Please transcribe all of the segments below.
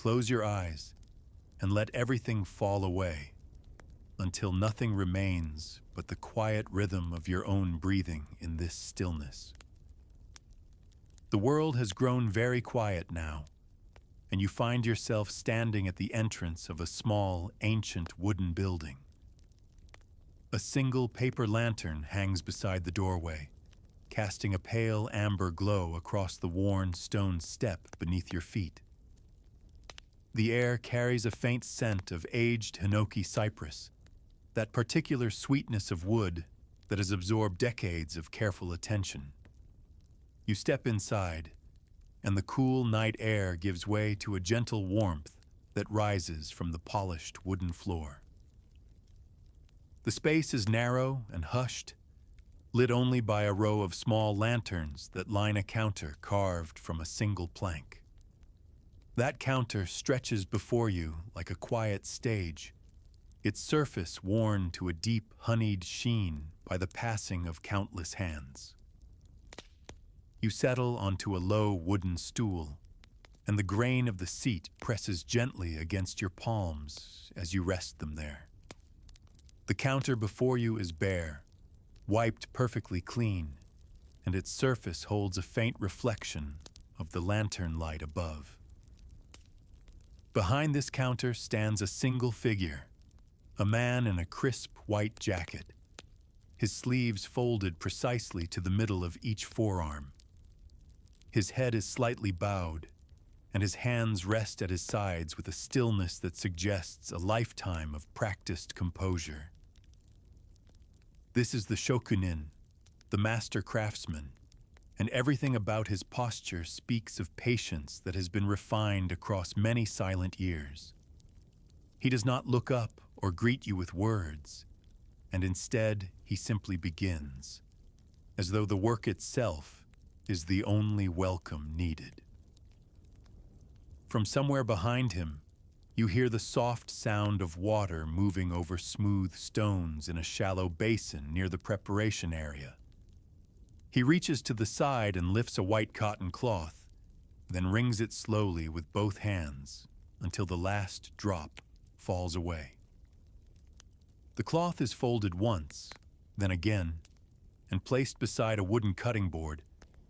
close your eyes and let everything fall away until nothing remains but the quiet rhythm of your own breathing in this stillness. The world has grown very quiet now, and you find yourself standing at the entrance of a small, ancient wooden building. A single paper lantern hangs beside the doorway, casting a pale amber glow across the worn stone step beneath your feet. The air carries a faint scent of aged hinoki cypress, that particular sweetness of wood that has absorbed decades of careful attention. You step inside, and the cool night air gives way to a gentle warmth that rises from the polished wooden floor. The space is narrow and hushed, lit only by a row of small lanterns that line a counter carved from a single plank. That counter stretches before you like a quiet stage, its surface worn to a deep, honeyed sheen by the passing of countless hands. You settle onto a low wooden stool, and the grain of the seat presses gently against your palms as you rest them there. The counter before you is bare, wiped perfectly clean, and its surface holds a faint reflection of the lantern light above. Behind this counter stands a single figure, a man in a crisp white jacket, his sleeves folded precisely to the middle of each forearm. His head is slightly bowed, and his hands rest at his sides with a stillness that suggests a lifetime of practiced composure. This is the shokunin, the master craftsman, and everything about his posture speaks of patience that has been refined across many silent years. He does not look up or greet you with words, and instead he simply begins, as though the work itself is the only welcome needed. From somewhere behind him, you hear the soft sound of water moving over smooth stones in a shallow basin near the preparation area. He reaches to the side and lifts a white cotton cloth, then wrings it slowly with both hands until the last drop falls away. The cloth is folded once, then again, and placed beside a wooden cutting board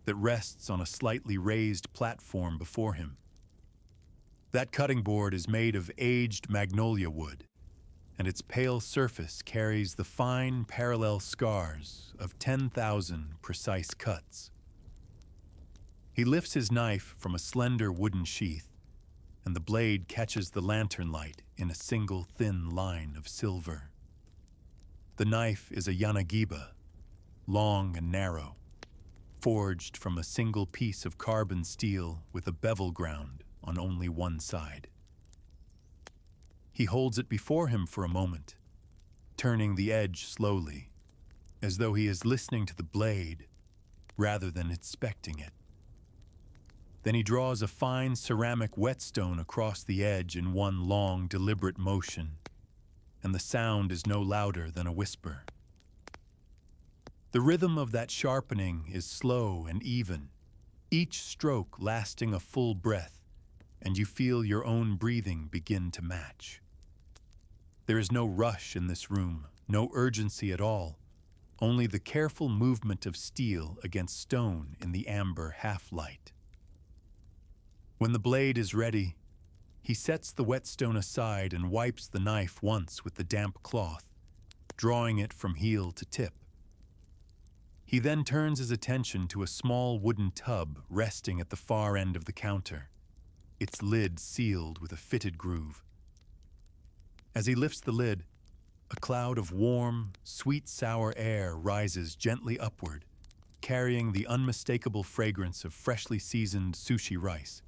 that rests on a slightly raised platform before him. That cutting board is made of aged magnolia wood, and its pale surface carries the fine parallel scars of 10,000 precise cuts. He lifts his knife from a slender wooden sheath, and the blade catches the lantern light in a single thin line of silver. The knife is a yanagiba, long and narrow, forged from a single piece of carbon steel with a bevel ground on only one side. He holds it before him for a moment, turning the edge slowly, as though he is listening to the blade rather than inspecting it. Then he draws a fine ceramic whetstone across the edge in one long, deliberate motion, and the sound is no louder than a whisper. The rhythm of that sharpening is slow and even, each stroke lasting a full breath, and you feel your own breathing begin to match. There is no rush in this room, no urgency at all, only the careful movement of steel against stone in the amber half-light. When the blade is ready, he sets the whetstone aside and wipes the knife once with the damp cloth, drawing it from heel to tip. He then turns his attention to a small wooden tub resting at the far end of the counter, its lid sealed with a fitted groove. As he lifts the lid, a cloud of warm, sweet-sour air rises gently upward, carrying the unmistakable fragrance of freshly seasoned sushi rice.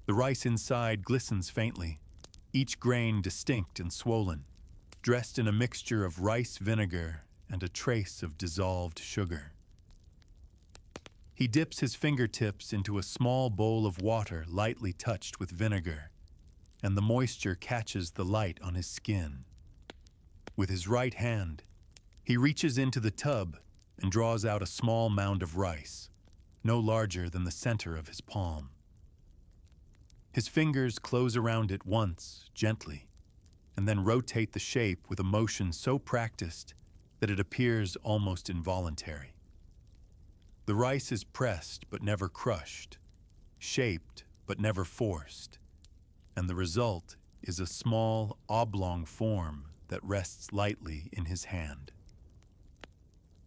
The rice inside glistens faintly, each grain distinct and swollen, dressed in a mixture of rice vinegar and a trace of dissolved sugar. He dips his fingertips into a small bowl of water lightly touched with vinegar, and the moisture catches the light on his skin. With his right hand, he reaches into the tub and draws out a small mound of rice, no larger than the center of his palm. His fingers close around it once, gently, and then rotate the shape with a motion so practiced that it appears almost involuntary. The rice is pressed but never crushed, shaped but never forced, and the result is a small, oblong form that rests lightly in his hand.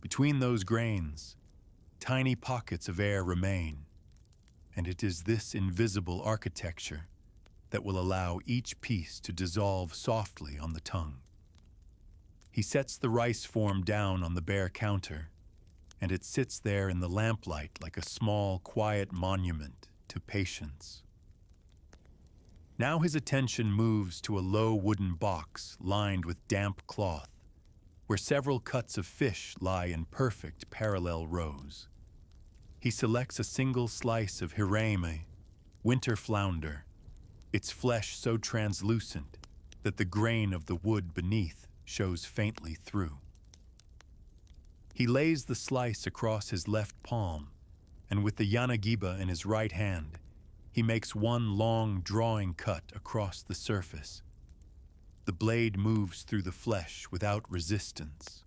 Between those grains, tiny pockets of air remain, and it is this invisible architecture that will allow each piece to dissolve softly on the tongue. He sets the rice form down on the bare counter, and it sits there in the lamplight like a small, quiet monument to patience. Now his attention moves to a low wooden box lined with damp cloth, where several cuts of fish lie in perfect parallel rows. He selects a single slice of hirame, winter flounder, its flesh so translucent that the grain of the wood beneath shows faintly through. He lays the slice across his left palm, and with the yanagiba in his right hand, he makes one long drawing cut across the surface. The blade moves through the flesh without resistance,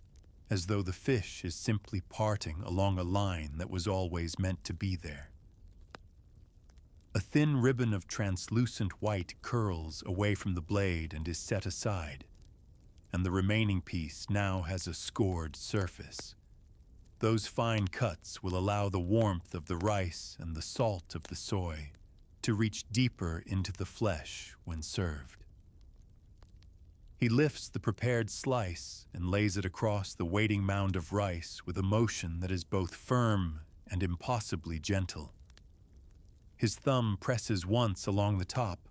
as though the fish is simply parting along a line that was always meant to be there. A thin ribbon of translucent white curls away from the blade and is set aside, and the remaining piece now has a scored surface. Those fine cuts will allow the warmth of the rice and the salt of the soy to reach deeper into the flesh when served. He lifts the prepared slice and lays it across the waiting mound of rice with a motion that is both firm and impossibly gentle. His thumb presses once along the top,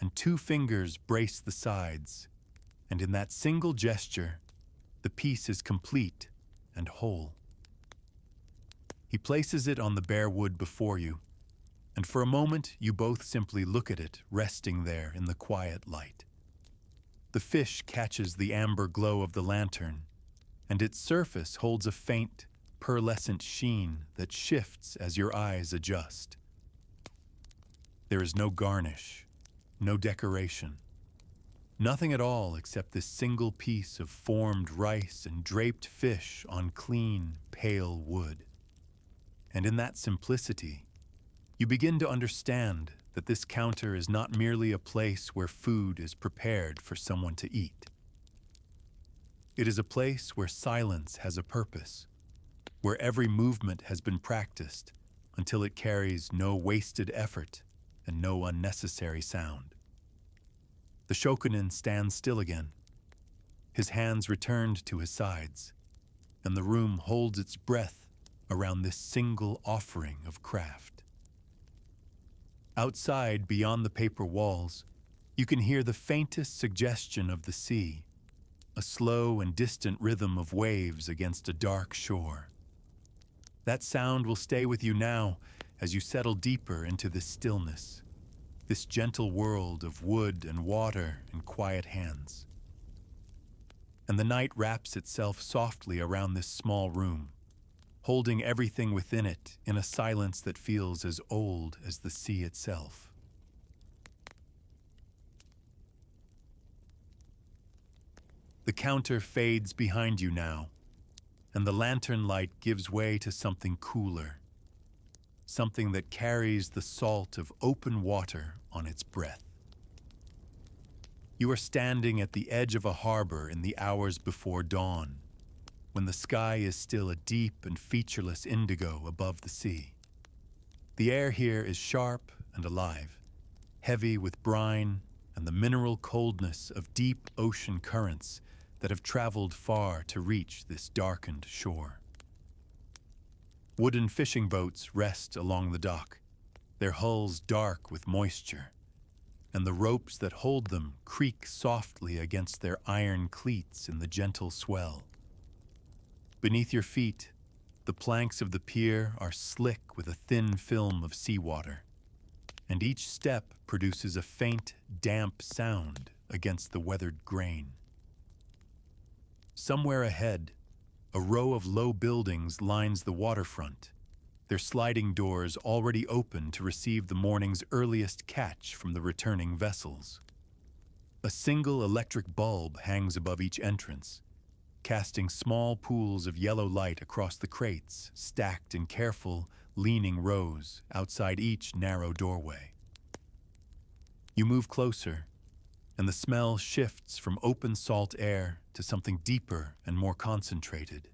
and two fingers brace the sides, and in that single gesture, the piece is complete and whole. He places it on the bare wood before you, and for a moment you both simply look at it resting there in the quiet light. The fish catches the amber glow of the lantern, and its surface holds a faint, pearlescent sheen that shifts as your eyes adjust. There is no garnish, no decoration, nothing at all except this single piece of formed rice and draped fish on clean, pale wood. And in that simplicity, you begin to understand that this counter is not merely a place where food is prepared for someone to eat. It is a place where silence has a purpose, where every movement has been practiced until it carries no wasted effort and no unnecessary sound. The shokunin stands still again, his hands returned to his sides, and the room holds its breath around this single offering of craft. Outside, beyond the paper walls, you can hear the faintest suggestion of the sea, a slow and distant rhythm of waves against a dark shore. That sound will stay with you now as you settle deeper into this stillness, this gentle world of wood and water and quiet hands. And the night wraps itself softly around this small room, holding everything within it in a silence that feels as old as the sea itself. The counter fades behind you now, and the lantern light gives way to something cooler, something that carries the salt of open water on its breath. You are standing at the edge of a harbor in the hours before dawn, when the sky is still a deep and featureless indigo above the sea. The air here is sharp and alive, heavy with brine and the mineral coldness of deep ocean currents that have traveled far to reach this darkened shore. Wooden fishing boats rest along the dock, their hulls dark with moisture, and the ropes that hold them creak softly against their iron cleats in the gentle swell. Beneath your feet, the planks of the pier are slick with a thin film of seawater, and each step produces a faint, damp sound against the weathered grain. Somewhere ahead, a row of low buildings lines the waterfront, their sliding doors already open to receive the morning's earliest catch from the returning vessels. A single electric bulb hangs above each entrance, casting small pools of yellow light across the crates stacked in careful, leaning rows outside each narrow doorway. You move closer, and the smell shifts from open salt air to something deeper and more concentrated.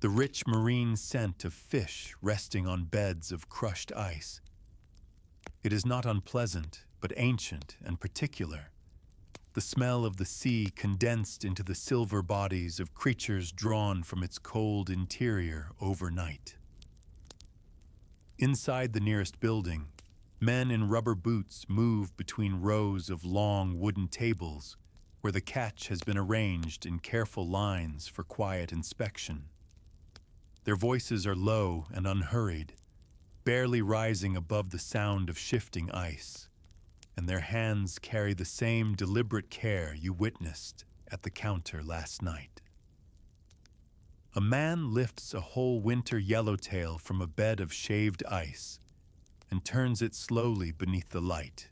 The rich marine scent of fish resting on beds of crushed ice. It is not unpleasant, but ancient and particular. The smell of the sea condensed into the silver bodies of creatures drawn from its cold interior overnight. Inside the nearest building, men in rubber boots move between rows of long wooden tables where the catch has been arranged in careful lines for quiet inspection. Their voices are low and unhurried, barely rising above the sound of shifting ice, and their hands carry the same deliberate care you witnessed at the counter last night. A man lifts a whole winter yellowtail from a bed of shaved ice and turns it slowly beneath the light,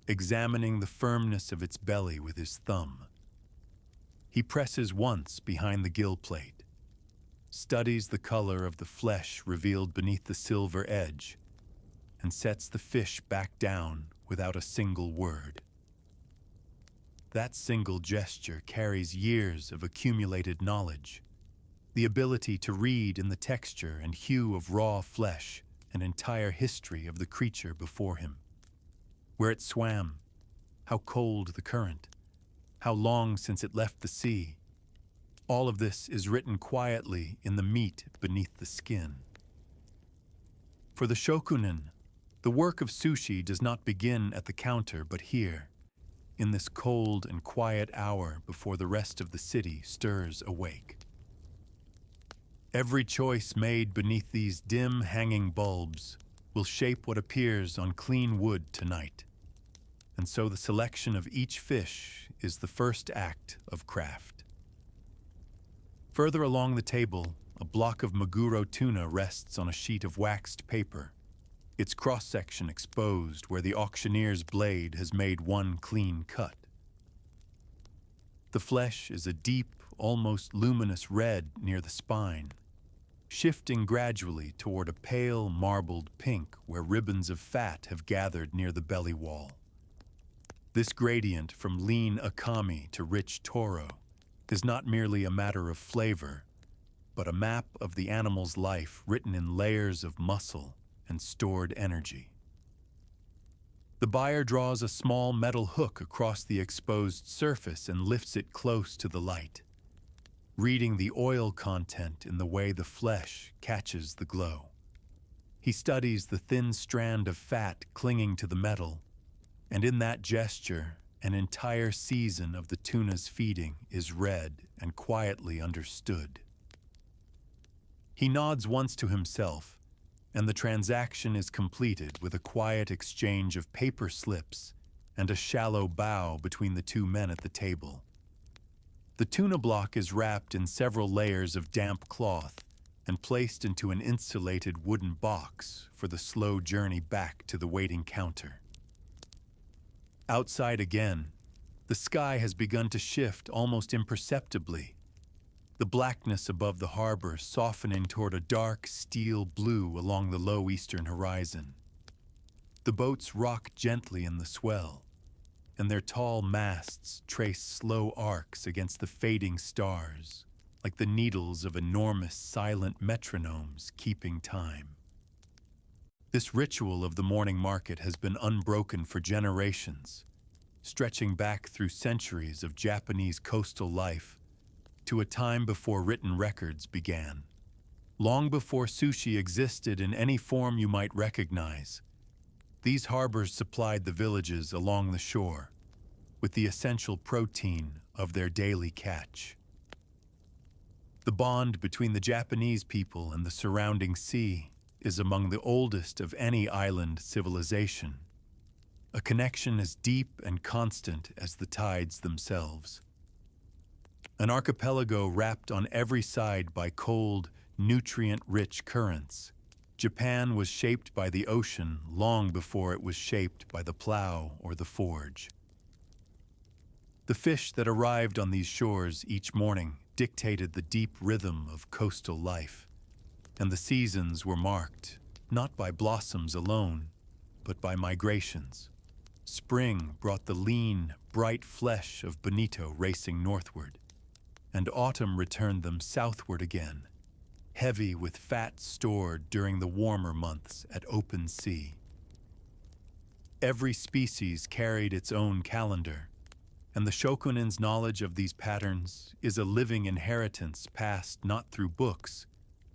examining the firmness of its belly with his thumb. He presses once behind the gill plate, studies the color of the flesh revealed beneath the silver edge, and sets the fish back down without a single word. That single gesture carries years of accumulated knowledge, the ability to read in the texture and hue of raw flesh an entire history of the creature before him. Where it swam, how cold the current, how long since it left the sea. All of this is written quietly in the meat beneath the skin. For the shokunin, the work of sushi does not begin at the counter but here, in this cold and quiet hour before the rest of the city stirs awake. Every choice made beneath these dim hanging bulbs will shape what appears on clean wood tonight, and so the selection of each fish is the first act of craft. Further along the table, a block of maguro tuna rests on a sheet of waxed paper, its cross-section exposed where the auctioneer's blade has made one clean cut. The flesh is a deep, almost luminous red near the spine, shifting gradually toward a pale, marbled pink where ribbons of fat have gathered near the belly wall. This gradient from lean akami to rich toro is not merely a matter of flavor, but a map of the animal's life written in layers of muscle and stored energy. The buyer draws a small metal hook across the exposed surface and lifts it close to the light, reading the oil content in the way the flesh catches the glow. He studies the thin strand of fat clinging to the metal, and in that gesture, an entire season of the tuna's feeding is read and quietly understood. He nods once to himself, and the transaction is completed with a quiet exchange of paper slips and a shallow bow between the two men at the table. The tuna block is wrapped in several layers of damp cloth and placed into an insulated wooden box for the slow journey back to the waiting counter. Outside again, the sky has begun to shift almost imperceptibly, the blackness above the harbor softening toward a dark steel blue along the low eastern horizon. The boats rock gently in the swell, and their tall masts trace slow arcs against the fading stars, like the needles of enormous silent metronomes keeping time. This ritual of the morning market has been unbroken for generations, stretching back through centuries of Japanese coastal life to a time before written records began. Long before sushi existed in any form you might recognize, these harbors supplied the villages along the shore with the essential protein of their daily catch. The bond between the Japanese people and the surrounding sea is among the oldest of any island civilization, a connection as deep and constant as the tides themselves. An archipelago wrapped on every side by cold, nutrient-rich currents, Japan was shaped by the ocean long before it was shaped by the plow or the forge. The fish that arrived on these shores each morning dictated the deep rhythm of coastal life, and the seasons were marked not by blossoms alone, but by migrations. Spring brought the lean, bright flesh of bonito racing northward, and autumn returned them southward again, heavy with fat stored during the warmer months at open sea. Every species carried its own calendar, and the shokunin's knowledge of these patterns is a living inheritance passed not through books,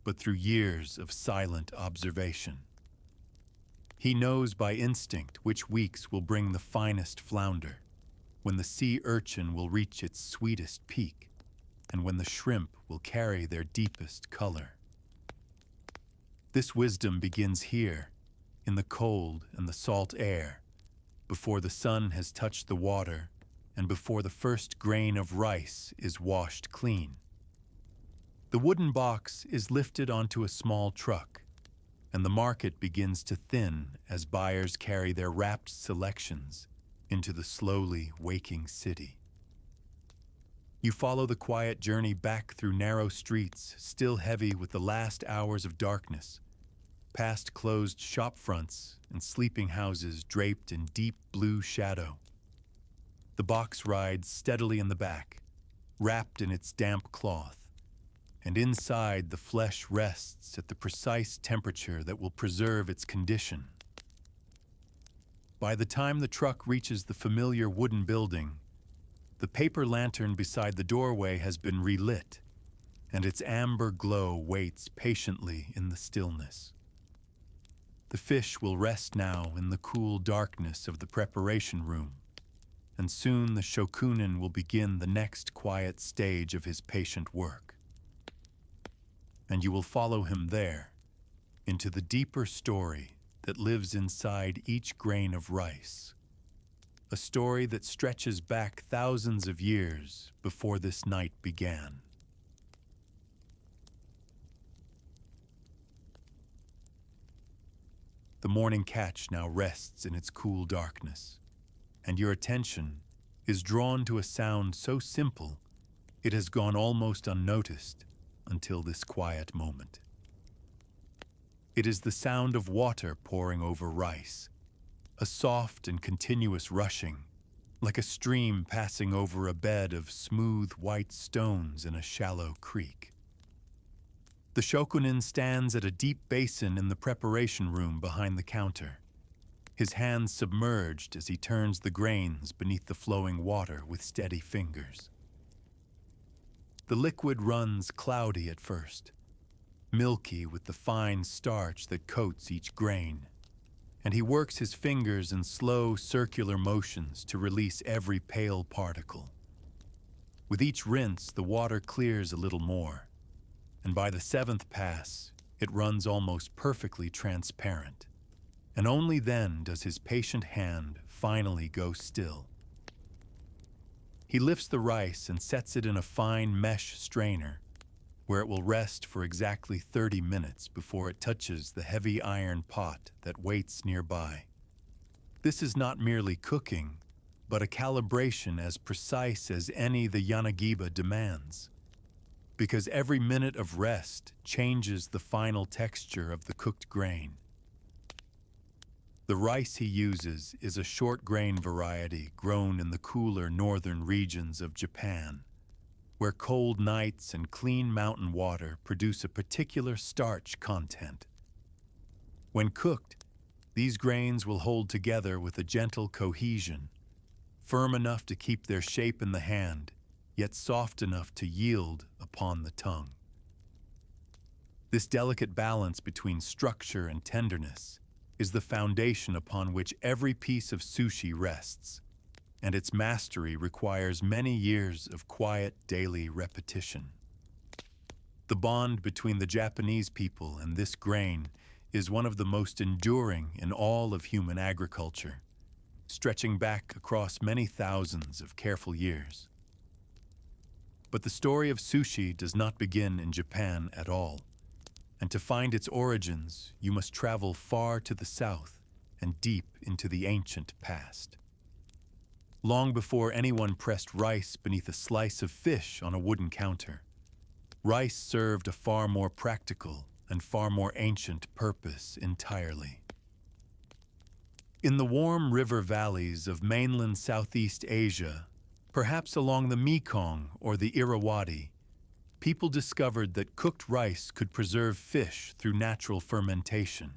but through years of silent observation. He knows by instinct which weeks will bring the finest flounder, when the sea urchin will reach its sweetest peak, and when the shrimp will carry their deepest color. This wisdom begins here, in the cold and the salt air, before the sun has touched the water and before the first grain of rice is washed clean. The wooden box is lifted onto a small truck, and the market begins to thin as buyers carry their wrapped selections into the slowly waking city. You follow the quiet journey back through narrow streets still heavy with the last hours of darkness, past closed shop fronts and sleeping houses draped in deep blue shadow. The box rides steadily in the back, wrapped in its damp cloth, and inside the flesh rests at the precise temperature that will preserve its condition. By the time the truck reaches the familiar wooden building, the paper lantern beside the doorway has been relit, and its amber glow waits patiently in the stillness. The fish will rest now in the cool darkness of the preparation room, and soon the shokunin will begin the next quiet stage of his patient work. And you will follow him there, into the deeper story that lives inside each grain of rice, a story that stretches back thousands of years before this night began. The morning catch now rests in its cool darkness, and your attention is drawn to a sound so simple it has gone almost unnoticed until this quiet moment. It is the sound of water pouring over rice, a soft and continuous rushing, like a stream passing over a bed of smooth white stones in a shallow creek. The shokunin stands at a deep basin in the preparation room behind the counter, his hands submerged as he turns the grains beneath the flowing water with steady fingers. The liquid runs cloudy at first, milky with the fine starch that coats each grain, and he works his fingers in slow circular motions to release every pale particle. With each rinse, the water clears a little more, and by the seventh pass, it runs almost perfectly transparent. And only then does his patient hand finally go still. He lifts the rice and sets it in a fine mesh strainer, where it will rest for exactly 30 minutes before it touches the heavy iron pot that waits nearby. This is not merely cooking, but a calibration as precise as any the Yanagiba demands, because every minute of rest changes the final texture of the cooked grain. The rice he uses is a short grain variety grown in the cooler northern regions of Japan, where cold nights and clean mountain water produce a particular starch content. When cooked, these grains will hold together with a gentle cohesion, firm enough to keep their shape in the hand, yet soft enough to yield upon the tongue. This delicate balance between structure and tenderness is the foundation upon which every piece of sushi rests, and its mastery requires many years of quiet daily repetition. The bond between the Japanese people and this grain is one of the most enduring in all of human agriculture, stretching back across many thousands of careful years. But the story of sushi does not begin in Japan at all. and to find its origins, you must travel far to the south and deep into the ancient past. Long before anyone pressed rice beneath a slice of fish on a wooden counter, rice served a far more practical and far more ancient purpose entirely. In the warm river valleys of mainland Southeast Asia, perhaps along the Mekong or the Irrawaddy, people discovered that cooked rice could preserve fish through natural fermentation.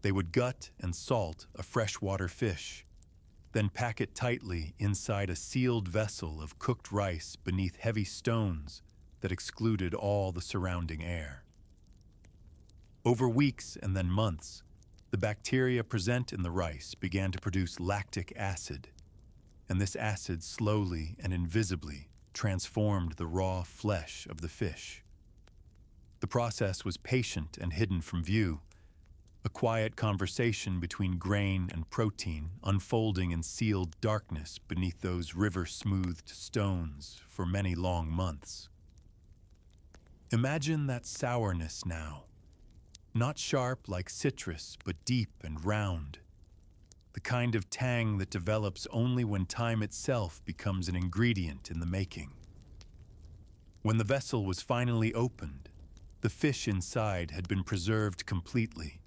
They would gut and salt a freshwater fish, then pack it tightly inside a sealed vessel of cooked rice beneath heavy stones that excluded all the surrounding air. Over weeks and then months, the bacteria present in the rice began to produce lactic acid, and this acid slowly and invisibly transformed the raw flesh of the fish. The process was patient and hidden from view, a quiet conversation between grain and protein unfolding in sealed darkness beneath those river-smoothed stones for many long months. Imagine that sourness now, not sharp like citrus, but deep and round, the kind of tang that develops only when time itself becomes an ingredient in the making. When the vessel was finally opened, the fish inside had been preserved completely,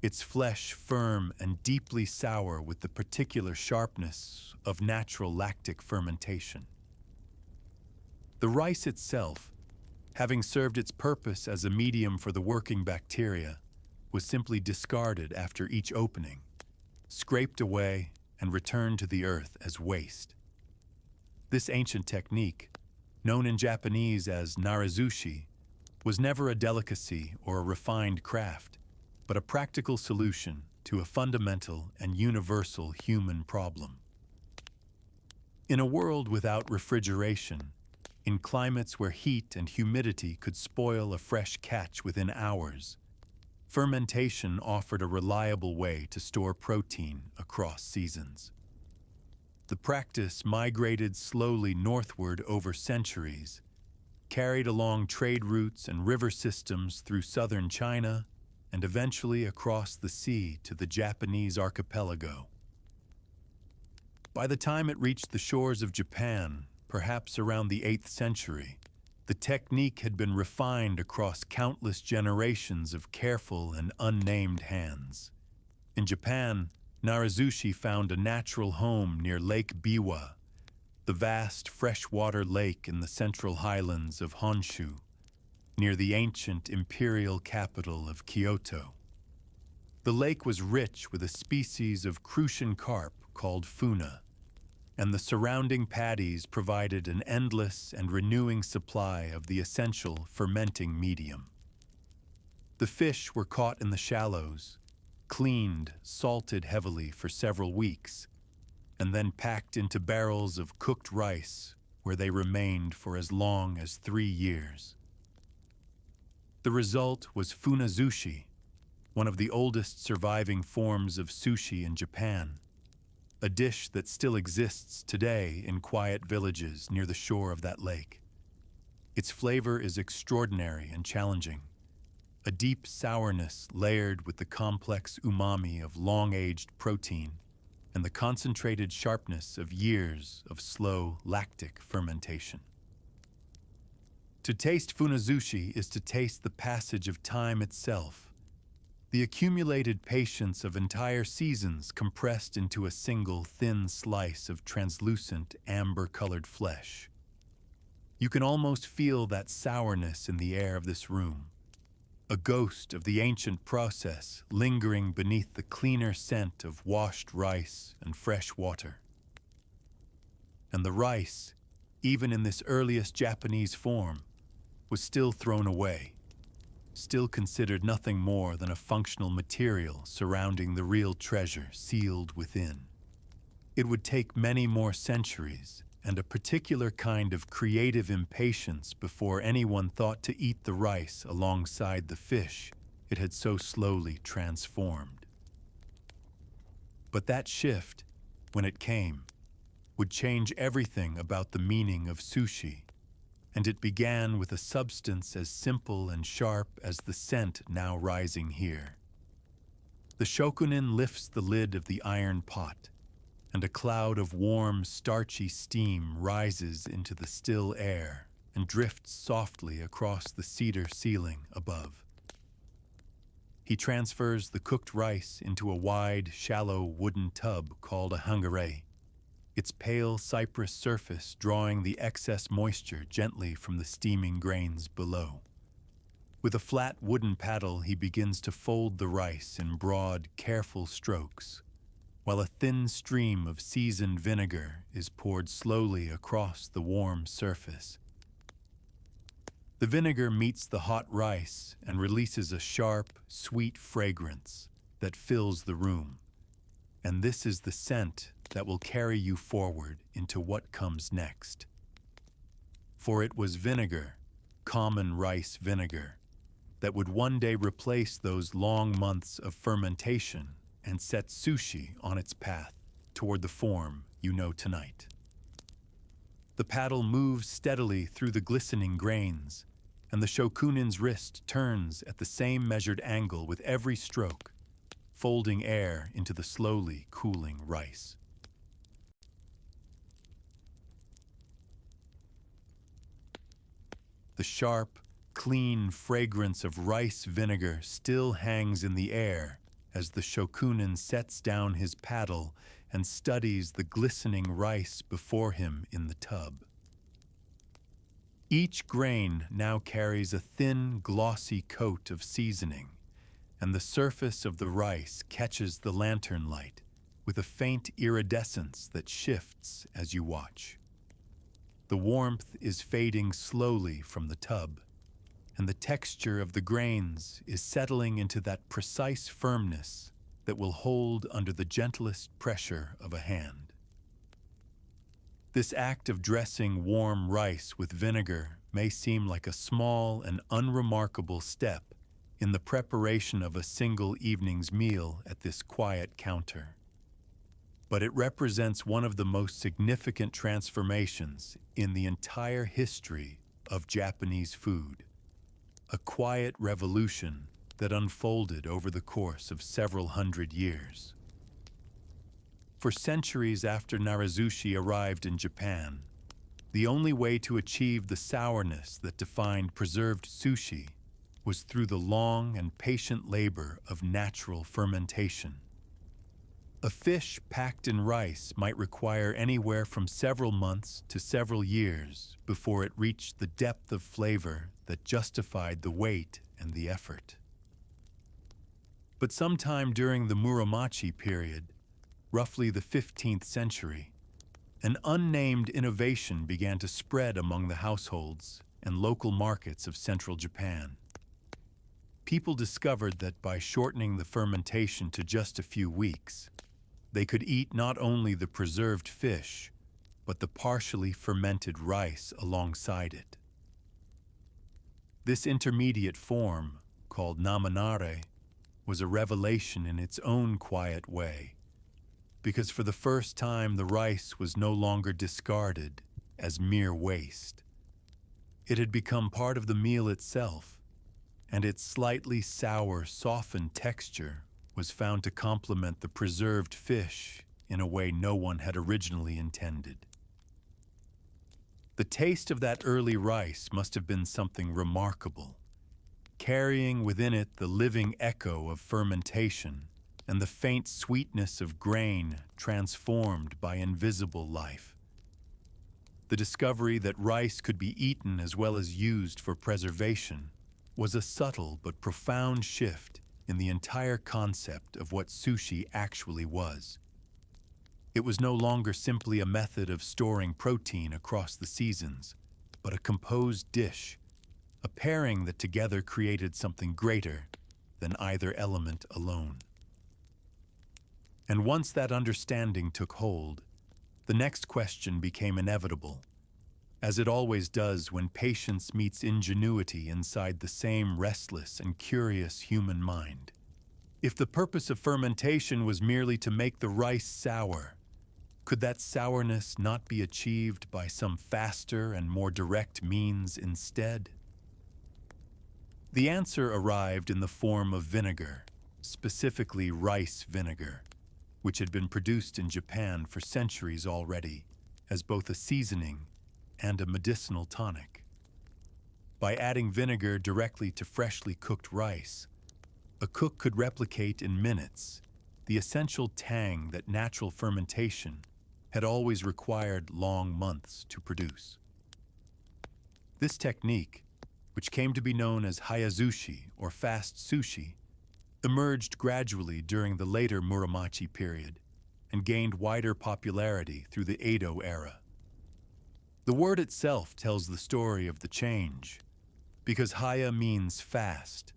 its flesh firm and deeply sour with the particular sharpness of natural lactic fermentation. The rice itself, having served its purpose as a medium for the working bacteria, was simply discarded after each opening, scraped away and returned to the earth as waste. This ancient technique, known in Japanese as narazushi, was never a delicacy or a refined craft, but a practical solution to a fundamental and universal human problem. In a world without refrigeration, in climates where heat and humidity could spoil a fresh catch within hours, fermentation offered a reliable way to store protein across seasons. The practice migrated slowly northward over centuries, carried along trade routes and river systems through southern China, and eventually across the sea to the Japanese archipelago. By the time it reached the shores of Japan, perhaps around the 8th century, the technique had been refined across countless generations of careful and unnamed hands. In Japan, narazushi found a natural home near Lake Biwa, the vast freshwater lake in the central highlands of Honshu, near the ancient imperial capital of Kyoto. The lake was rich with a species of crucian carp called funa, and the surrounding paddies provided an endless and renewing supply of the essential fermenting medium. The fish were caught in the shallows, cleaned, salted heavily for several weeks, and then packed into barrels of cooked rice where they remained for as long as 3 years. The result was funazushi, one of the oldest surviving forms of sushi in Japan, a dish that still exists today in quiet villages near the shore of that lake. Its flavor is extraordinary and challenging, a deep sourness layered with the complex umami of long-aged protein and the concentrated sharpness of years of slow lactic fermentation. To taste funazushi is to taste the passage of time itself, the accumulated patience of entire seasons compressed into a single thin slice of translucent amber-colored flesh. You can almost feel that sourness in the air of this room, a ghost of the ancient process lingering beneath the cleaner scent of washed rice and fresh water. And the rice, even in this earliest Japanese form, was still thrown away, still considered nothing more than a functional material surrounding the real treasure sealed within. It would take many more centuries and a particular kind of creative impatience before anyone thought to eat the rice alongside the fish it had so slowly transformed. But that shift, when it came, would change everything about the meaning of sushi. and it began with a substance as simple and sharp as the scent now rising here. The shokunin lifts the lid of the iron pot, and a cloud of warm, starchy steam rises into the still air and drifts softly across the cedar ceiling above. He transfers the cooked rice into a wide, shallow wooden tub called a hangare, its pale cypress surface drawing the excess moisture gently from the steaming grains below. With a flat wooden paddle, he begins to fold the rice in broad, careful strokes, while a thin stream of seasoned vinegar is poured slowly across the warm surface. The vinegar meets the hot rice and releases a sharp, sweet fragrance that fills the room. And this is the scent that will carry you forward into what comes next. For it was vinegar, common rice vinegar, that would one day replace those long months of fermentation and set sushi on its path toward the form you know tonight. The paddle moves steadily through the glistening grains, and the shokunin's wrist turns at the same measured angle with every stroke, folding air into the slowly cooling rice. The sharp, clean fragrance of rice vinegar still hangs in the air as the shokunin sets down his paddle and studies the glistening rice before him in the tub. Each grain now carries a thin, glossy coat of seasoning, and the surface of the rice catches the lantern light with a faint iridescence that shifts as you watch. The warmth is fading slowly from the tub, and the texture of the grains is settling into that precise firmness that will hold under the gentlest pressure of a hand. This act of dressing warm rice with vinegar may seem like a small and unremarkable step in the preparation of a single evening's meal at this quiet counter. But it represents one of the most significant transformations in the entire history of Japanese food, a quiet revolution that unfolded over the course of several hundred years. For centuries after narazushi arrived in Japan, the only way to achieve the sourness that defined preserved sushi was through the long and patient labor of natural fermentation. A fish packed in rice might require anywhere from several months to several years before it reached the depth of flavor that justified the wait and the effort. But sometime during the Muromachi period, roughly the 15th century, an unnamed innovation began to spread among the households and local markets of central Japan. People discovered that by shortening the fermentation to just a few weeks, they could eat not only the preserved fish, but the partially fermented rice alongside it. This intermediate form, called namanare, was a revelation in its own quiet way, because for the first time the rice was no longer discarded as mere waste. It had become part of the meal itself, and its slightly sour, softened texture was found to complement the preserved fish in a way no one had originally intended. The taste of that early rice must have been something remarkable, carrying within it the living echo of fermentation and the faint sweetness of grain transformed by invisible life. The discovery that rice could be eaten as well as used for preservation was a subtle but profound shift in the entire concept of what sushi actually was. It was no longer simply a method of storing protein across the seasons, but a composed dish, a pairing that together created something greater than either element alone. And once that understanding took hold, the next question became inevitable, as it always does when patience meets ingenuity inside the same restless and curious human mind. If the purpose of fermentation was merely to make the rice sour, Could that sourness not be achieved by some faster and more direct means instead? The answer arrived in the form of vinegar, specifically rice vinegar, which had been produced in Japan for centuries already as both a seasoning and a medicinal tonic. By adding vinegar directly to freshly cooked rice, a cook could replicate in minutes the essential tang that natural fermentation had always required long months to produce. This technique, which came to be known as hayazushi or fast sushi, emerged gradually during the later Muromachi period and gained wider popularity through the Edo era. The word itself tells the story of the change, because haya means fast,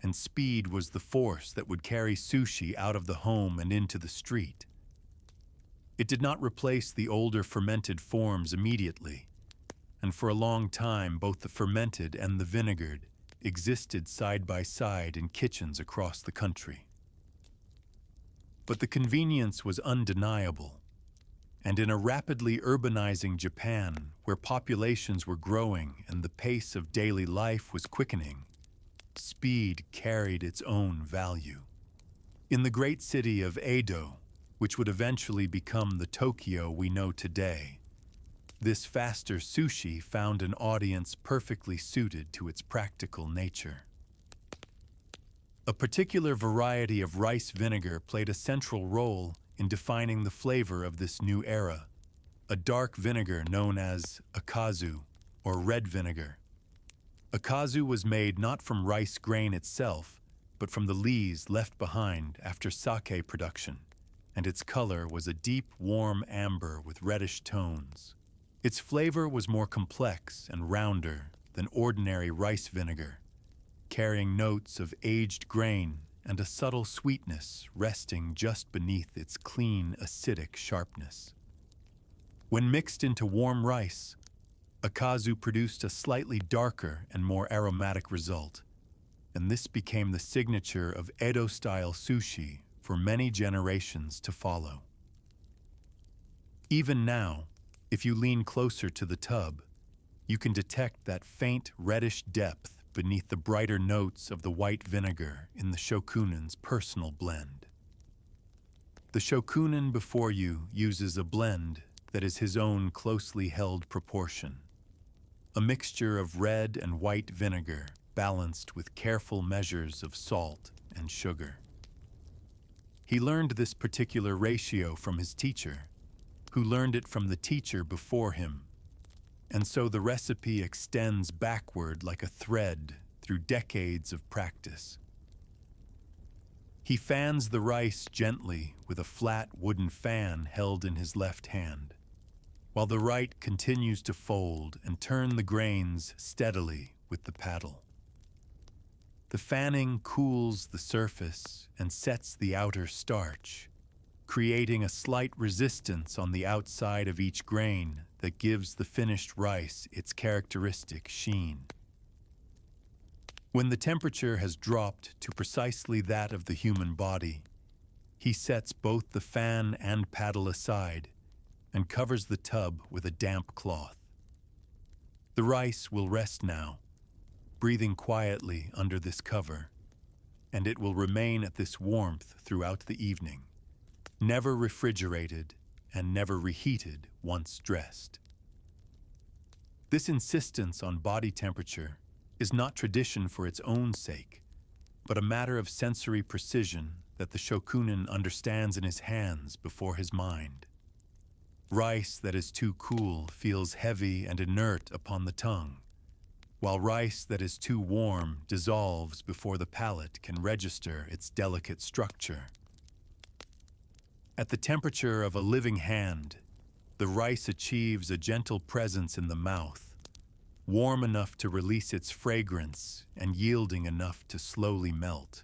and speed was the force that would carry sushi out of the home and into the street. It did not replace the older fermented forms immediately, and for a long time both the fermented and the vinegared existed side by side in kitchens across the country. But the convenience was undeniable, and in a rapidly urbanizing Japan, where populations were growing and the pace of daily life was quickening, speed carried its own value. In the great city of Edo, which would eventually become the Tokyo we know today, this faster sushi found an audience perfectly suited to its practical nature. A particular variety of rice vinegar played a central role in defining the flavor of this new era, a dark vinegar known as akazu, or red vinegar. Akazu was made not from rice grain itself, but from the lees left behind after sake production, and its color was a deep, warm amber with reddish tones. Its flavor was more complex and rounder than ordinary rice vinegar, carrying notes of aged grain and a subtle sweetness resting just beneath its clean, acidic sharpness. When mixed into warm rice, akazu produced a slightly darker and more aromatic result, and this became the signature of Edo-style sushi for many generations to follow. Even now, if you lean closer to the tub, you can detect that faint reddish depth beneath the brighter notes of the white vinegar in the shokunen's personal blend. The shokunen before you uses a blend that is his own closely held proportion, a mixture of red and white vinegar balanced with careful measures of salt and sugar. He learned this particular ratio from his teacher, who learned it from the teacher before him, and so the recipe extends backward like a thread through decades of practice. He fans the rice gently with a flat wooden fan held in his left hand, while the right continues to fold and turn the grains steadily with the paddle. The fanning cools the surface and sets the outer starch, creating a slight resistance on the outside of each grain that gives the finished rice its characteristic sheen. When the temperature has dropped to precisely that of the human body, he sets both the fan and paddle aside and covers the tub with a damp cloth. The rice will rest now, breathing quietly under this cover, and it will remain at this warmth throughout the evening, never refrigerated and never reheated once dressed. This insistence on body temperature is not tradition for its own sake, but a matter of sensory precision that the shokunen understands in his hands before his mind. Rice that is too cool feels heavy and inert upon the tongue, while rice that is too warm dissolves before the palate can register its delicate structure. At the temperature of a living hand, the rice achieves a gentle presence in the mouth, warm enough to release its fragrance and yielding enough to slowly melt.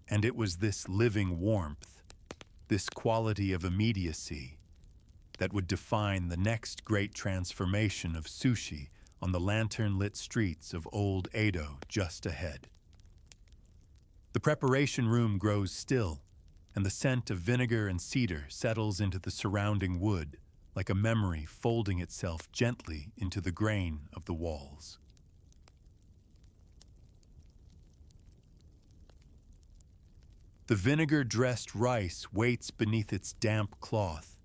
And it was this living warmth, this quality of immediacy, that would define the next great transformation of sushi on the lantern-lit streets of old Edo just ahead. The preparation room grows still, and the scent of vinegar and cedar settles into the surrounding wood like a memory folding itself gently into the grain of the walls. The vinegar-dressed rice waits beneath its damp cloth,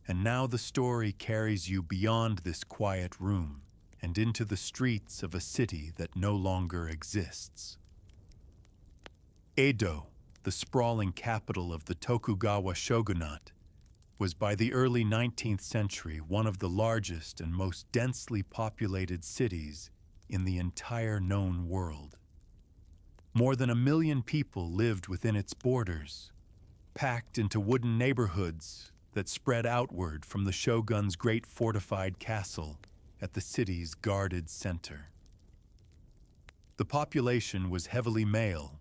and now the story carries you beyond this quiet room and into the streets of a city that no longer exists. Edo, the sprawling capital of the Tokugawa shogunate, was by the early 19th century one of the largest and most densely populated cities in the entire known world. More than 1 million people lived within its borders, packed into wooden neighborhoods that spread outward from the shogun's great fortified castle at the city's guarded center. The population was heavily male,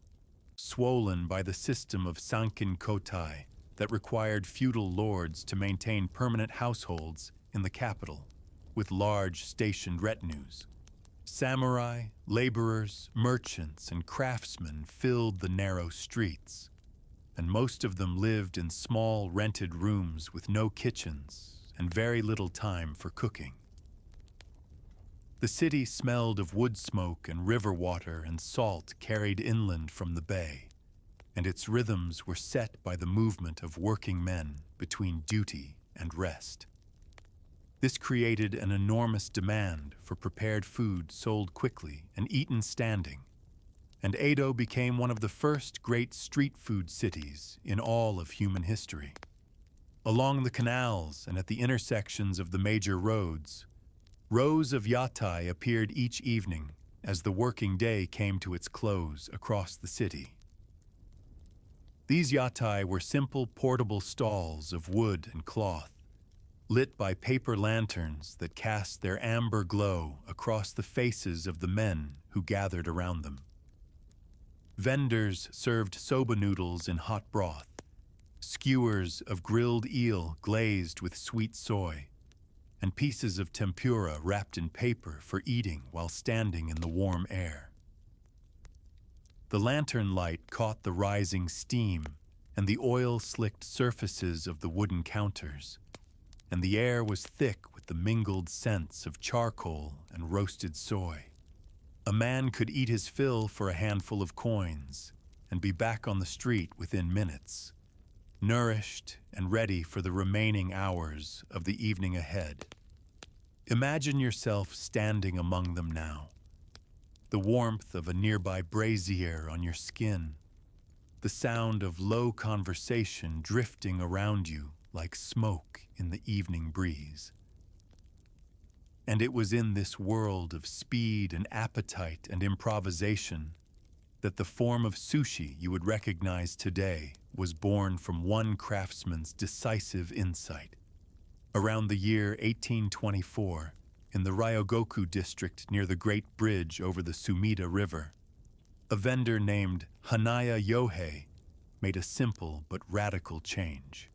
swollen by the system of sankin kotai that required feudal lords to maintain permanent households in the capital with large stationed retinues. Samurai, laborers, merchants, and craftsmen filled the narrow streets, and most of them lived in small rented rooms with no kitchens and very little time for cooking. The city smelled of wood smoke and river water and salt carried inland from the bay, and its rhythms were set by the movement of working men between duty and rest. This created an enormous demand for prepared food sold quickly and eaten standing, and Edo became one of the first great street food cities in all of human history. Along the canals and at the intersections of the major roads, rows of yatai appeared each evening as the working day came to its close across the city. These yatai were simple portable stalls of wood and cloth, lit by paper lanterns that cast their amber glow across the faces of the men who gathered around them. Vendors served soba noodles in hot broth, skewers of grilled eel glazed with sweet soy, and pieces of tempura wrapped in paper for eating while standing in the warm air. The lantern light caught the rising steam and the oil-slicked surfaces of the wooden counters, and the air was thick with the mingled scents of charcoal and roasted soy. A man could eat his fill for a handful of coins and be back on the street within minutes, nourished and ready for the remaining hours of the evening ahead. Imagine yourself standing among them now, the warmth of a nearby brazier on your skin, the sound of low conversation drifting around you like smoke in the evening breeze. And it was in this world of speed and appetite and improvisation that the form of sushi you would recognize today was born from one craftsman's decisive insight. Around the year 1824, in the Ryogoku district near the Great Bridge over the Sumida River, a vendor named Hanaya Yohei made a simple but radical change.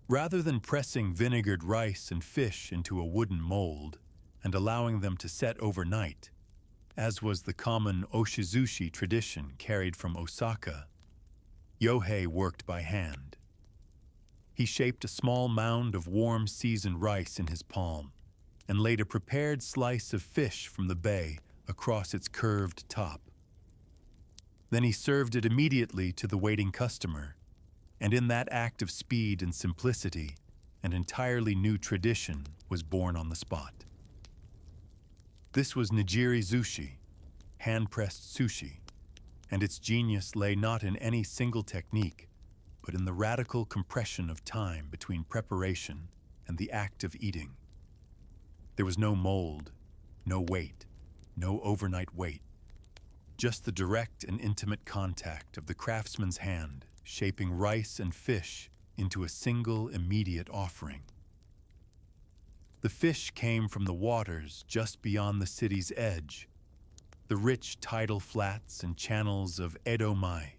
Rather than pressing vinegared rice and fish into a wooden mold and allowing them to set overnight, as was the common oshizushi tradition carried from Osaka, Yohei worked by hand. He shaped a small mound of warm seasoned rice in his palm and laid a prepared slice of fish from the bay across its curved top. Then he served it immediately to the waiting customer, and in that act of speed and simplicity, an entirely new tradition was born on the spot. This was nigiri sushi, hand-pressed sushi, and its genius lay not in any single technique, but in the radical compression of time between preparation and the act of eating. There was no mold, no wait, no overnight wait, just the direct and intimate contact of the craftsman's hand shaping rice and fish into a single immediate offering. The fish came from the waters just beyond the city's edge, the rich tidal flats and channels of Edo Mai,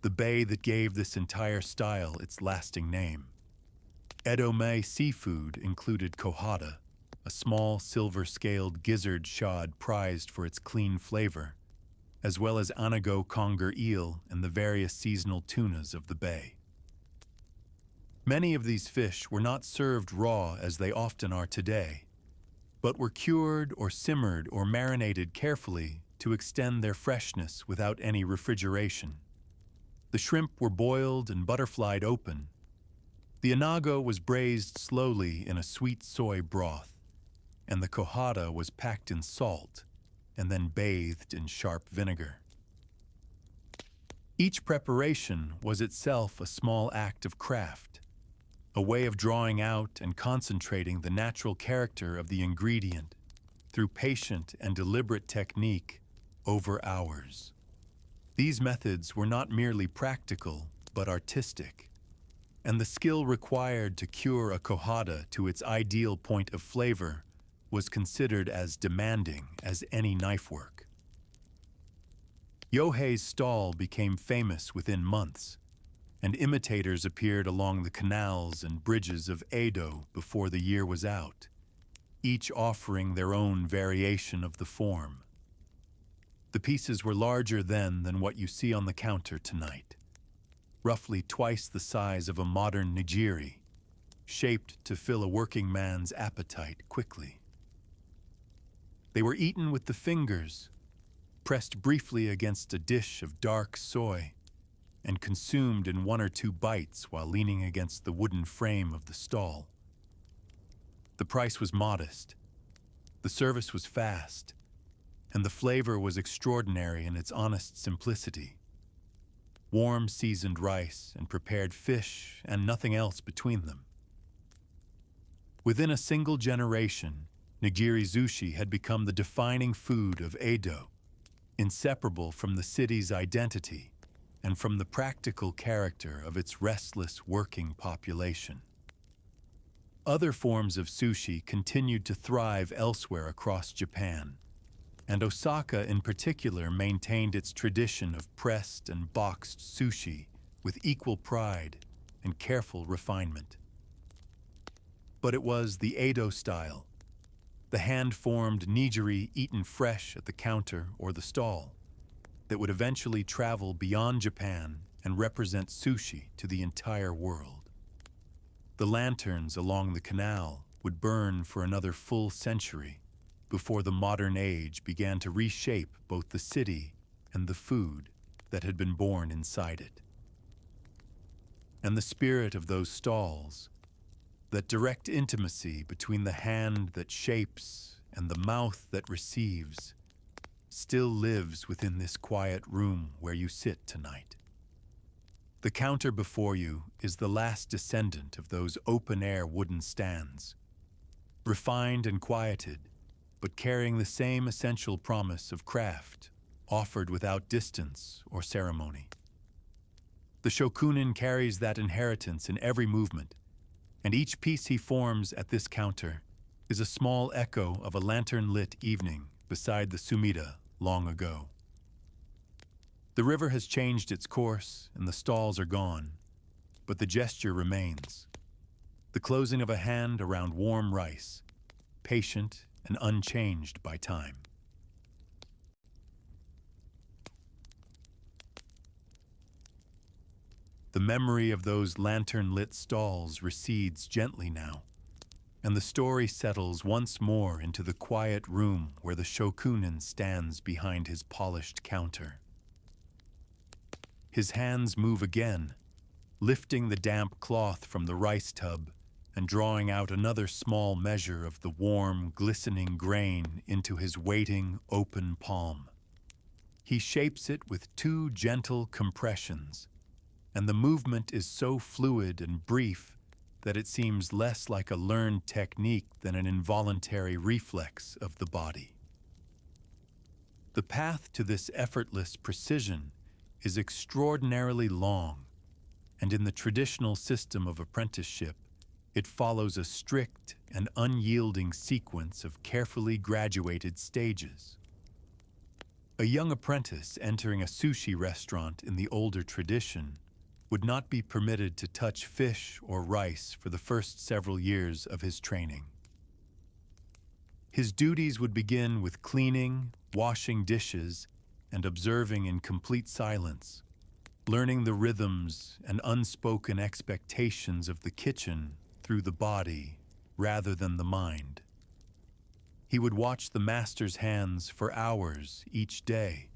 the bay that gave this entire style its lasting name. Edo Mai seafood included kohada, a small silver-scaled gizzard shad prized for its clean flavor, as well as anago conger eel and the various seasonal tunas of the bay. Many of these fish were not served raw as they often are today, but were cured or simmered or marinated carefully to extend their freshness without any refrigeration. The shrimp were boiled and butterflied open. The anago was braised slowly in a sweet soy broth, and the kohada was packed in salt and then bathed in sharp vinegar. Each preparation was itself a small act of craft, a way of drawing out and concentrating the natural character of the ingredient through patient and deliberate technique over hours. These methods were not merely practical, but artistic, and the skill required to cure a kohada to its ideal point of flavor was considered as demanding as any knife work. Yohei's stall became famous within months, and imitators appeared along the canals and bridges of Edo before the year was out, each offering their own variation of the form. The pieces were larger then than what you see on the counter tonight, roughly twice the size of a modern nigiri, shaped to fill a working man's appetite quickly. They were eaten with the fingers, pressed briefly against a dish of dark soy, and consumed in 1 or 2 bites while leaning against the wooden frame of the stall. The price was modest, the service was fast, and the flavor was extraordinary in its honest simplicity. Warm seasoned rice and prepared fish and nothing else between them. Within a single generation, nigiri sushi had become the defining food of Edo, inseparable from the city's identity and from the practical character of its restless working population. Other forms of sushi continued to thrive elsewhere across Japan, and Osaka in particular maintained its tradition of pressed and boxed sushi with equal pride and careful refinement. But it was the Edo style, the hand-formed nigiri eaten fresh at the counter or the stall, that would eventually travel beyond Japan and represent sushi to the entire world. The lanterns along the canal would burn for another full century before the modern age began to reshape both the city and the food that had been born inside it. And the spirit of those stalls, that direct intimacy between the hand that shapes and the mouth that receives, still lives within this quiet room where you sit tonight. The counter before you is the last descendant of those open-air wooden stands, refined and quieted, but carrying the same essential promise of craft, offered without distance or ceremony. The shokunin carries that inheritance in every movement, and each piece he forms at this counter is a small echo of a lantern-lit evening beside the Sumida long ago. The river has changed its course and the stalls are gone, but the gesture remains. The closing of a hand around warm rice, patient and unchanged by time. The memory of those lantern-lit stalls recedes gently now, and the story settles once more into the quiet room where the shokunin stands behind his polished counter. His hands move again, lifting the damp cloth from the rice tub and drawing out another small measure of the warm, glistening grain into his waiting, open palm. He shapes it with 2 gentle compressions, and the movement is so fluid and brief that it seems less like a learned technique than an involuntary reflex of the body. The path to this effortless precision is extraordinarily long, and in the traditional system of apprenticeship, it follows a strict and unyielding sequence of carefully graduated stages. A young apprentice entering a sushi restaurant in the older tradition would not be permitted to touch fish or rice for the first several years of his training. His duties would begin with cleaning, washing dishes, and observing in complete silence, learning the rhythms and unspoken expectations of the kitchen through the body rather than the mind. He would watch the master's hands for hours each day,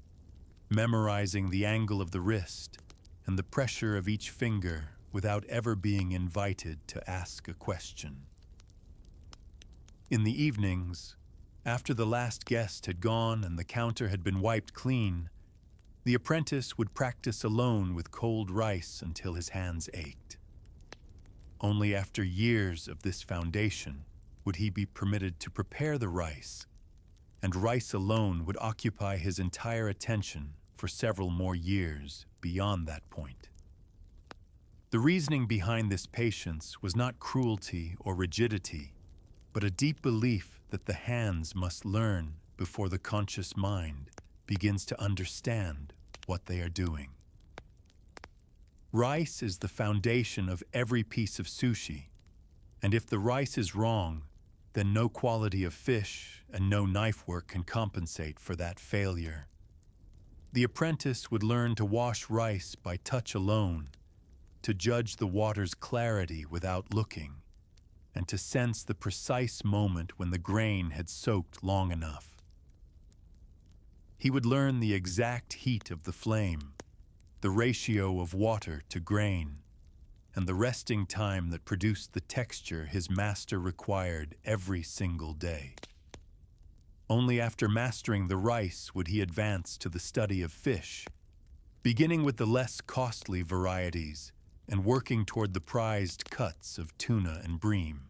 memorizing the angle of the wrist and the pressure of each finger without ever being invited to ask a question. In the evenings, after the last guest had gone and the counter had been wiped clean, the apprentice would practice alone with cold rice until his hands ached. Only after years of this foundation would he be permitted to prepare the rice, and rice alone would occupy his entire attention for several more years beyond that point. The reasoning behind this patience was not cruelty or rigidity, but a deep belief that the hands must learn before the conscious mind begins to understand what they are doing. Rice is the foundation of every piece of sushi, and if the rice is wrong, then no quality of fish and no knife work can compensate for that failure. The apprentice would learn to wash rice by touch alone, to judge the water's clarity without looking, and to sense the precise moment when the grain had soaked long enough. He would learn the exact heat of the flame, the ratio of water to grain, and the resting time that produced the texture his master required every single day. Only after mastering the rice would he advance to the study of fish, beginning with the less costly varieties and working toward the prized cuts of tuna and bream.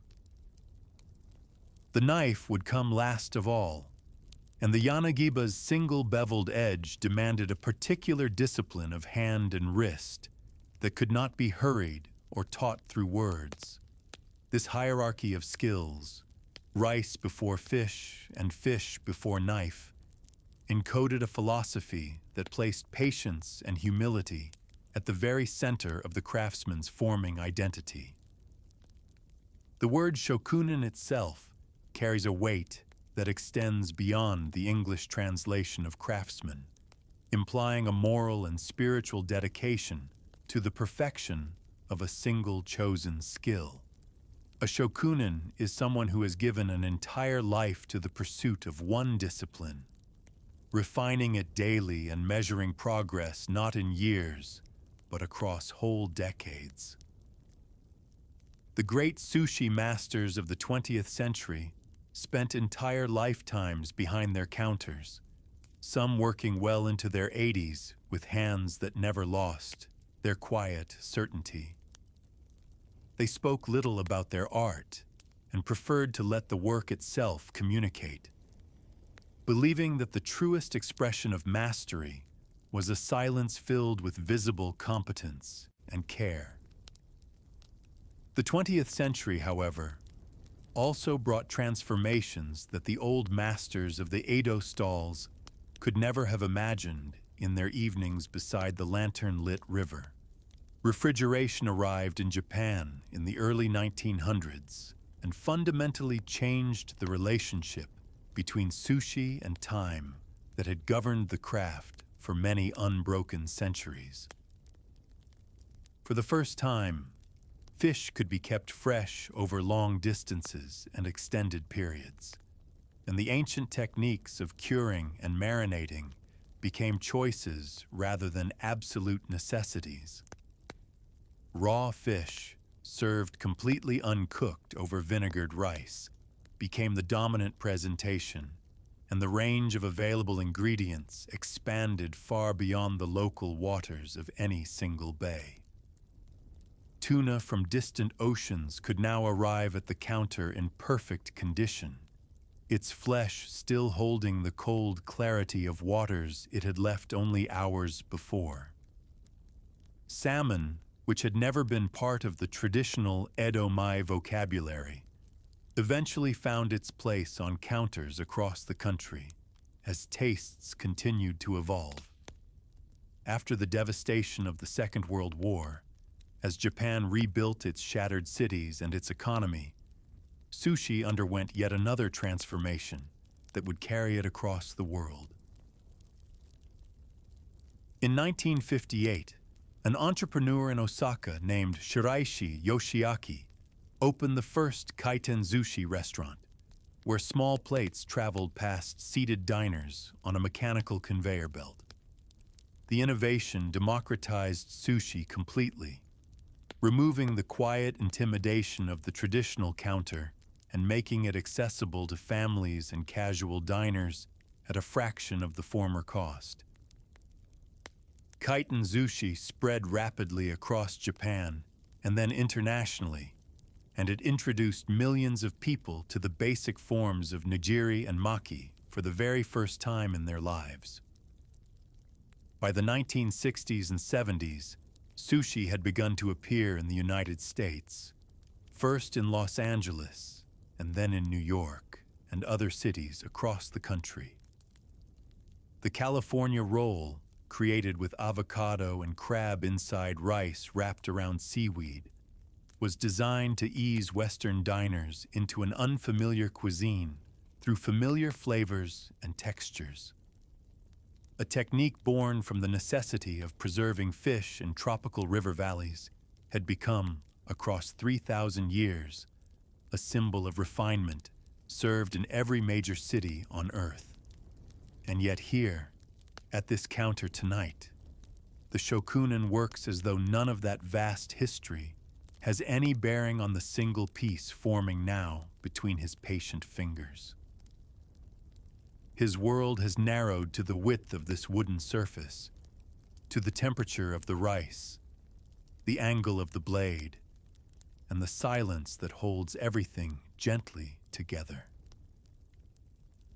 The knife would come last of all, and the Yanagiba's single beveled edge demanded a particular discipline of hand and wrist that could not be hurried or taught through words. This hierarchy of skills, rice before fish and fish before knife, encoded a philosophy that placed patience and humility at the very center of the craftsman's forming identity. The word shokunin itself carries a weight that extends beyond the English translation of craftsman, implying a moral and spiritual dedication to the perfection of a single chosen skill. A shokunin is someone who has given an entire life to the pursuit of one discipline, refining it daily and measuring progress not in years, but across whole decades. The great sushi masters of the 20th century spent entire lifetimes behind their counters, some working well into their 80s with hands that never lost their quiet certainty. They spoke little about their art and preferred to let the work itself communicate, believing that the truest expression of mastery was a silence filled with visible competence and care. The 20th century, however, also brought transformations that the old masters of the Edo stalls could never have imagined in their evenings beside the lantern-lit river. Refrigeration arrived in Japan in the early 1900s and fundamentally changed the relationship between sushi and time that had governed the craft for many unbroken centuries. For the first time, fish could be kept fresh over long distances and extended periods, and the ancient techniques of curing and marinating became choices rather than absolute necessities. Raw fish, served completely uncooked over vinegared rice, became the dominant presentation, and the range of available ingredients expanded far beyond the local waters of any single bay. Tuna from distant oceans could now arrive at the counter in perfect condition, its flesh still holding the cold clarity of waters it had left only hours before. Salmon, which had never been part of the traditional Edo Mai vocabulary, eventually found its place on counters across the country as tastes continued to evolve. After the devastation of the Second World War, as Japan rebuilt its shattered cities and its economy, sushi underwent yet another transformation that would carry it across the world. In 1958, an entrepreneur in Osaka named Shiraishi Yoshiaki opened the first kaiten sushi restaurant, where small plates traveled past seated diners on a mechanical conveyor belt. The innovation democratized sushi completely, removing the quiet intimidation of the traditional counter and making it accessible to families and casual diners at a fraction of the former cost. Kaiten sushi spread rapidly across Japan and then internationally, and it introduced millions of people to the basic forms of nigiri and maki for the very first time in their lives. By the 1960s and 70s, sushi had begun to appear in the United States, first in Los Angeles and then in New York and other cities across the country. The California roll, created with avocado and crab inside rice wrapped around seaweed, was designed to ease Western diners into an unfamiliar cuisine through familiar flavors and textures. A technique born from the necessity of preserving fish in tropical river valleys had become, across 3,000 years, a symbol of refinement served in every major city on Earth. And yet here, at this counter tonight, the shokunin works as though none of that vast history has any bearing on the single piece forming now between his patient fingers. His world has narrowed to the width of this wooden surface, to the temperature of the rice, the angle of the blade, and the silence that holds everything gently together.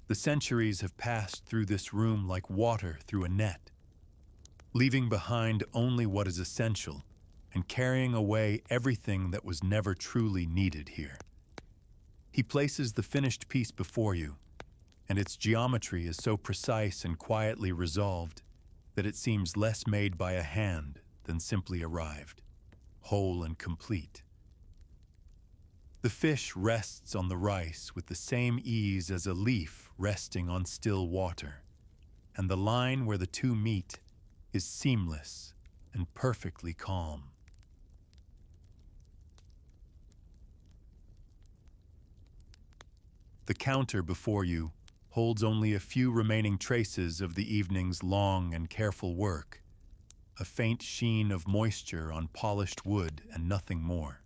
The centuries have passed through this room like water through a net, leaving behind only what is essential and carrying away everything that was never truly needed here. He places the finished piece before you, and its geometry is so precise and quietly resolved that it seems less made by a hand than simply arrived, whole and complete. The fish rests on the rice with the same ease as a leaf resting on still water, and the line where the two meet is seamless and perfectly calm. The counter before you holds only a few remaining traces of the evening's long and careful work, a faint sheen of moisture on polished wood and nothing more.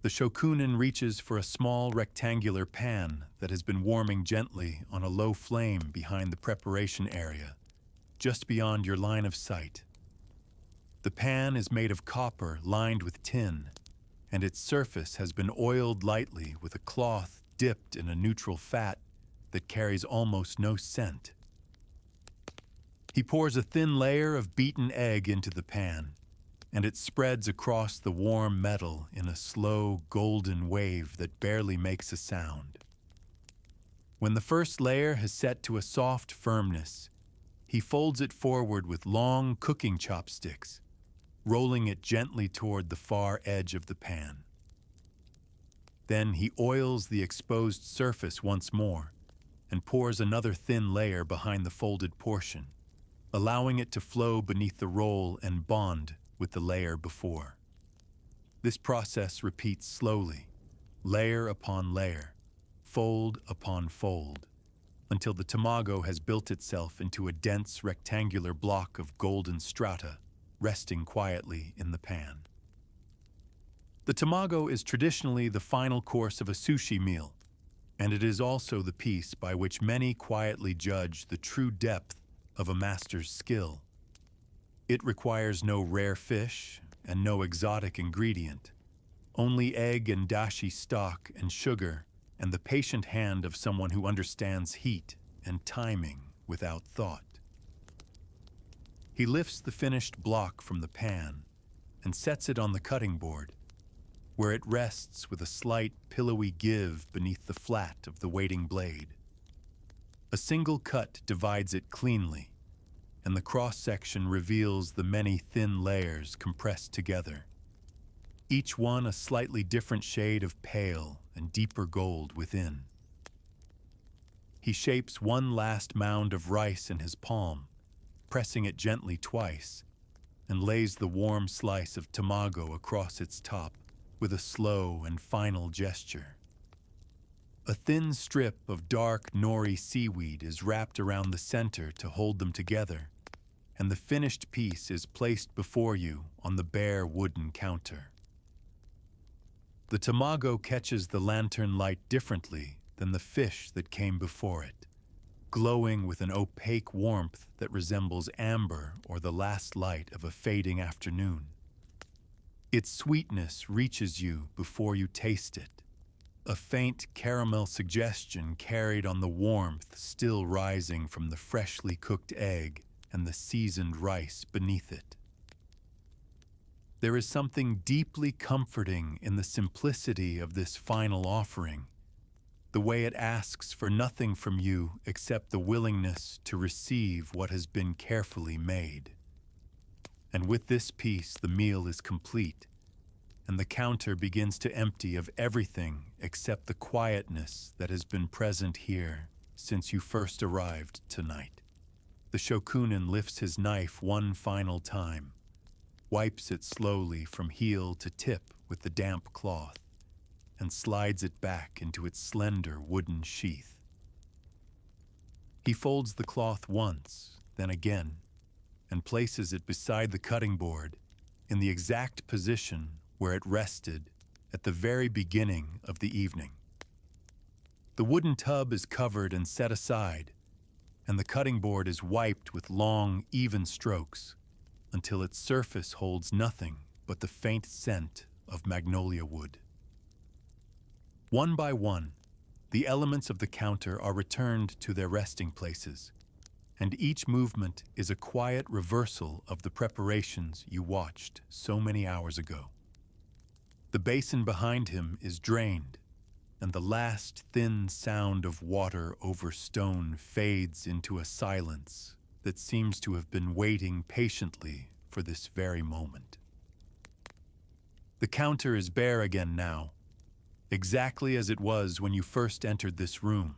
The shokunin reaches for a small rectangular pan that has been warming gently on a low flame behind the preparation area, just beyond your line of sight. The pan is made of copper lined with tin, and its surface has been oiled lightly with a cloth dipped in a neutral fat that carries almost no scent. He pours a thin layer of beaten egg into the pan, and it spreads across the warm metal in a slow, golden wave that barely makes a sound. When the first layer has set to a soft firmness, he folds it forward with long cooking chopsticks, rolling it gently toward the far edge of the pan. Then he oils the exposed surface once more and pours another thin layer behind the folded portion, allowing it to flow beneath the roll and bond with the layer before. This process repeats slowly, layer upon layer, fold upon fold, until the tamago has built itself into a dense rectangular block of golden strata, resting quietly in the pan. The tamago is traditionally the final course of a sushi meal, and it is also the piece by which many quietly judge the true depth of a master's skill. It requires no rare fish and no exotic ingredient, only egg and dashi stock and sugar and the patient hand of someone who understands heat and timing without thought. He lifts the finished block from the pan and sets it on the cutting board, where it rests with a slight pillowy give beneath the flat of the waiting blade. A single cut divides it cleanly, and the cross-section reveals the many thin layers compressed together, each one a slightly different shade of pale and deeper gold within. He shapes one last mound of rice in his palm, pressing it gently twice, and lays the warm slice of tamago across its top with a slow and final gesture. A thin strip of dark nori seaweed is wrapped around the center to hold them together, and the finished piece is placed before you on the bare wooden counter. The tamago catches the lantern light differently than the fish that came before it, glowing with an opaque warmth that resembles amber or the last light of a fading afternoon. Its sweetness reaches you before you taste it, a faint caramel suggestion carried on the warmth still rising from the freshly cooked egg and the seasoned rice beneath it. There is something deeply comforting in the simplicity of this final offering, the way it asks for nothing from you except the willingness to receive what has been carefully made. And with this piece, the meal is complete, and the counter begins to empty of everything except the quietness that has been present here since you first arrived tonight. The shokunin lifts his knife one final time, wipes it slowly from heel to tip with the damp cloth, and slides it back into its slender wooden sheath. He folds the cloth once, then again, and places it beside the cutting board in the exact position where it rested at the very beginning of the evening. The wooden tub is covered and set aside, and the cutting board is wiped with long, even strokes until its surface holds nothing but the faint scent of magnolia wood. One by one, the elements of the counter are returned to their resting places, and each movement is a quiet reversal of the preparations you watched so many hours ago. The basin behind him is drained, and the last thin sound of water over stone fades into a silence that seems to have been waiting patiently for this very moment. The counter is bare again now, exactly as it was when you first entered this room,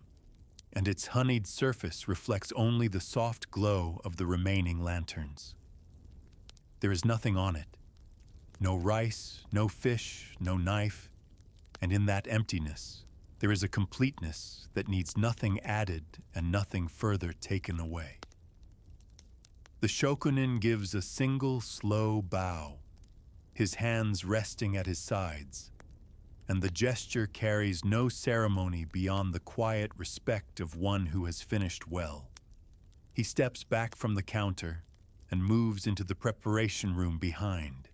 and its honeyed surface reflects only the soft glow of the remaining lanterns. There is nothing on it. No rice, no fish, no knife, and in that emptiness, there is a completeness that needs nothing added and nothing further taken away. The shokunin gives a single slow bow, his hands resting at his sides, and the gesture carries no ceremony beyond the quiet respect of one who has finished well. He steps back from the counter and moves into the preparation room behind,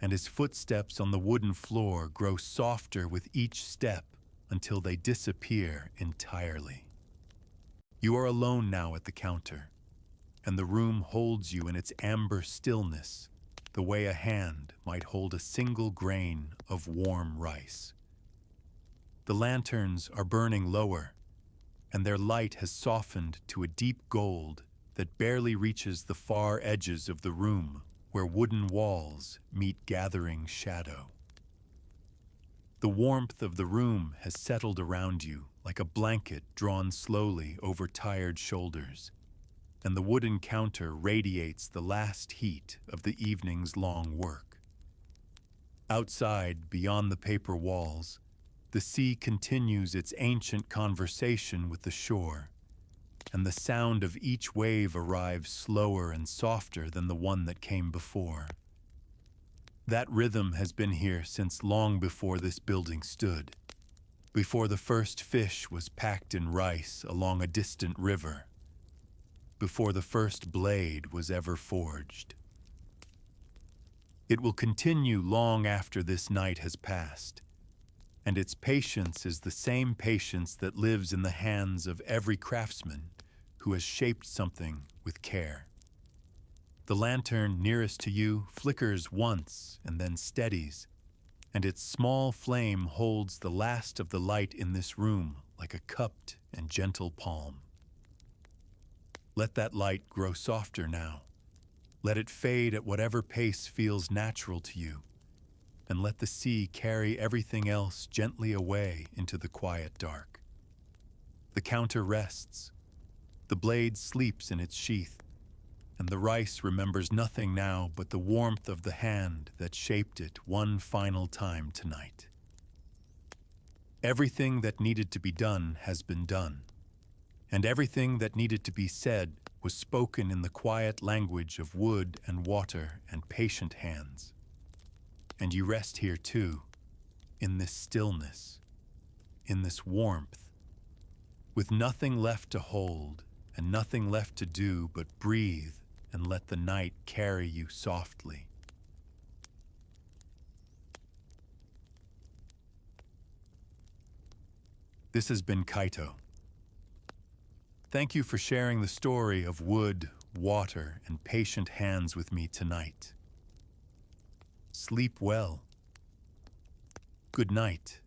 and his footsteps on the wooden floor grow softer with each step until they disappear entirely. You are alone now at the counter, and the room holds you in its amber stillness, the way a hand might hold a single grain of warm rice. The lanterns are burning lower, and their light has softened to a deep gold that barely reaches the far edges of the room where wooden walls meet gathering shadow. The warmth of the room has settled around you like a blanket drawn slowly over tired shoulders, and the wooden counter radiates the last heat of the evening's long work. Outside, beyond the paper walls, the sea continues its ancient conversation with the shore, and the sound of each wave arrives slower and softer than the one that came before. That rhythm has been here since long before this building stood, before the first fish was packed in rice along a distant river, before the first blade was ever forged. It will continue long after this night has passed, and its patience is the same patience that lives in the hands of every craftsman who has shaped something with care. The lantern nearest to you flickers once and then steadies, and its small flame holds the last of the light in this room like a cupped and gentle palm. Let that light grow softer now. Let it fade at whatever pace feels natural to you, and let the sea carry everything else gently away into the quiet dark. The counter rests. The blade sleeps in its sheath, and the rice remembers nothing now but the warmth of the hand that shaped it one final time tonight. Everything that needed to be done has been done, and everything that needed to be said was spoken in the quiet language of wood and water and patient hands. And you rest here too, in this stillness, in this warmth, with nothing left to hold and nothing left to do but breathe and let the night carry you softly. This has been Kaito. Thank you for sharing the story of wood, water, and patient hands with me tonight. Sleep well. Good night.